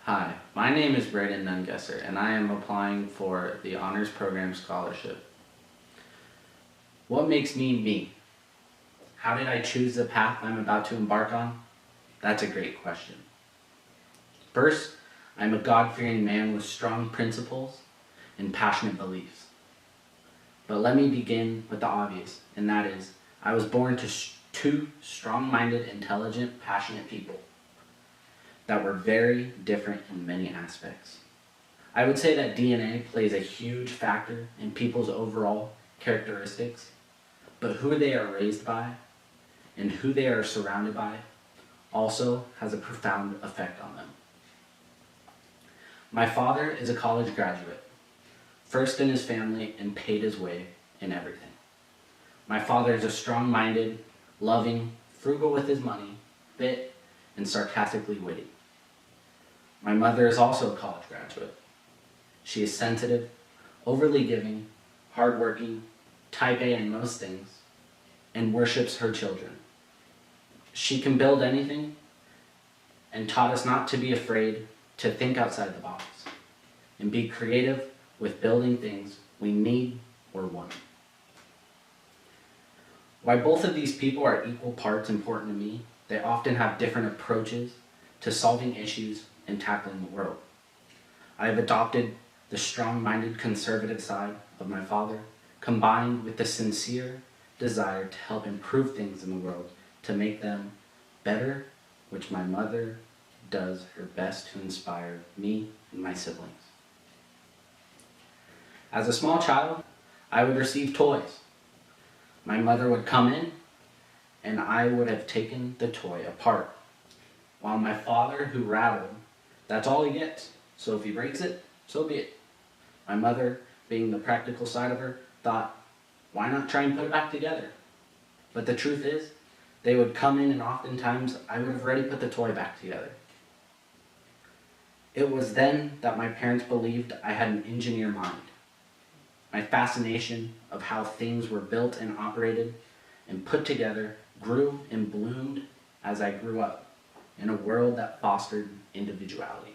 Hi, my name is Brayden Nungesser, and I am applying for the Honors Program Scholarship. What makes me me? How did I choose the path I'm about to embark on? That's a great question. First, I'm a God-fearing man with strong principles and passionate beliefs. But let me begin with the obvious, and that is, I was born to two strong-minded, intelligent, passionate people that were very different in many aspects. I would say that DNA plays a huge factor in people's overall characteristics, but who they are raised by and who they are surrounded by also has a profound effect on them. My father is a college graduate, first in his family and paid his way in everything. My father is a strong-minded, loving, frugal with his money, fit, and sarcastically witty. My mother is also a college graduate. She is sensitive, overly giving, hardworking, type A in most things, and worships her children. She can build anything and taught us not to be afraid to think outside the box and be creative with building things we need or want. While both of these people are equal parts important to me, they often have different approaches to solving issues and tackling the world. I have adopted the strong-minded conservative side of my father, combined with the sincere desire to help improve things in the world to make them better, which my mother does her best to inspire me and my siblings. As a small child, I would receive toys. My mother would come in, and I would have taken the toy apart. While my father, who rattled, that's all he gets. So if he breaks it, so be it. My mother, being the practical side of her, thought, why not try and put it back together? But the truth is, they would come in and oftentimes I would have already put the toy back together. It was then that my parents believed I had an engineer mind. My fascination of how things were built and operated and put together grew and bloomed as I grew up in a world that fostered individuality.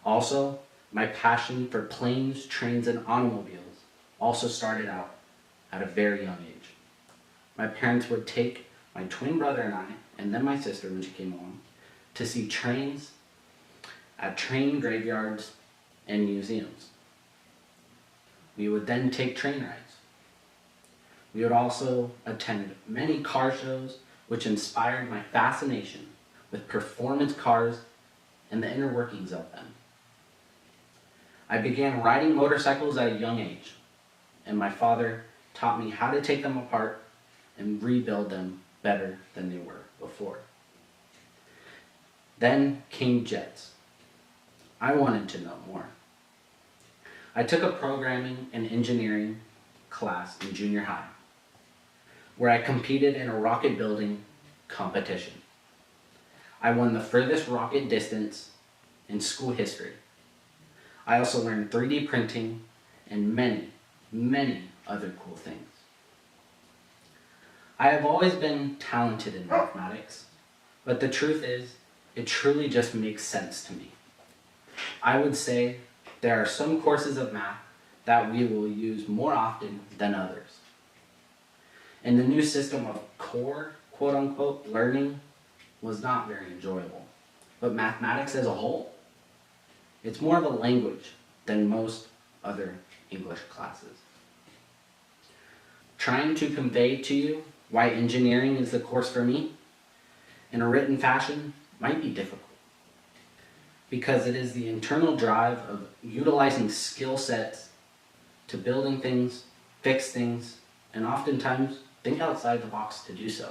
Also, my passion for planes, trains, and automobiles also started out at a very young age. My parents would take my twin brother and I, and then my sister when she came along, to see trains at train graveyards and museums. We would then take train rides. We would also attend many car shows, which inspired my fascination with performance cars and the inner workings of them. I began riding motorcycles at a young age, and my father taught me how to take them apart and rebuild them better than they were before. Then came jets. I wanted to know more. I took a programming and engineering class in junior high, where I competed in a rocket building competition. I won the furthest rocket distance in school history. I also learned 3D printing and many, many other cool things. I have always been talented in mathematics, but the truth is, it truly just makes sense to me. I would say there are some courses of math that we will use more often than others. And the new system of core, quote-unquote, learning was not very enjoyable. But mathematics as a whole, it's more of a language than most other English classes. Trying to convey to you why engineering is the course for me in a written fashion might be difficult, because it is the internal drive of utilizing skill sets to building things, fix things, and oftentimes think outside the box to do so.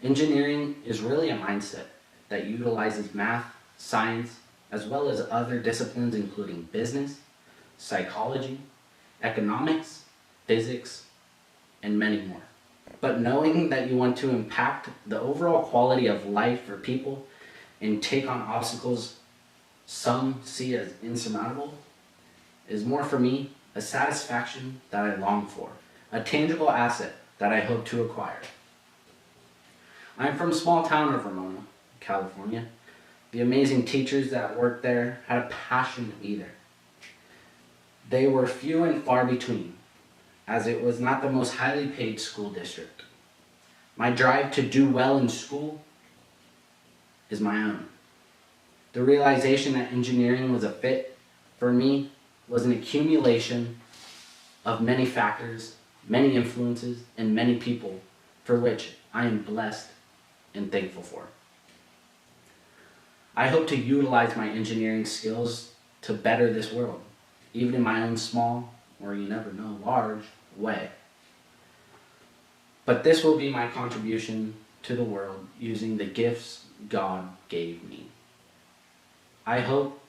Engineering is really a mindset that utilizes math, science, as well as other disciplines including business, psychology, economics, physics, and many more. But knowing that you want to impact the overall quality of life for people and take on obstacles some see as insurmountable is more for me a satisfaction that I long for, a tangible asset that I hope to acquire. I'm from a small town of Ramona, California, The amazing teachers that worked there had a passion to be there. They were few and far between, as it was not the most highly paid school district. My drive to do well in school is my own. The realization that engineering was a fit for me was an accumulation of many factors, many influences, and many people for which I am blessed and thankful for. I hope to utilize my engineering skills to better this world, even in my own small, or you never know, large way. But this will be my contribution to the world using the gifts God gave me. I hope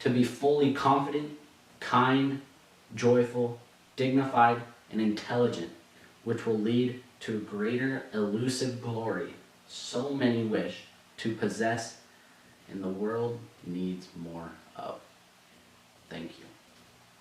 to be fully confident, kind, joyful, dignified, and intelligent, which will lead to greater elusive glory so many wish to possess and the world needs more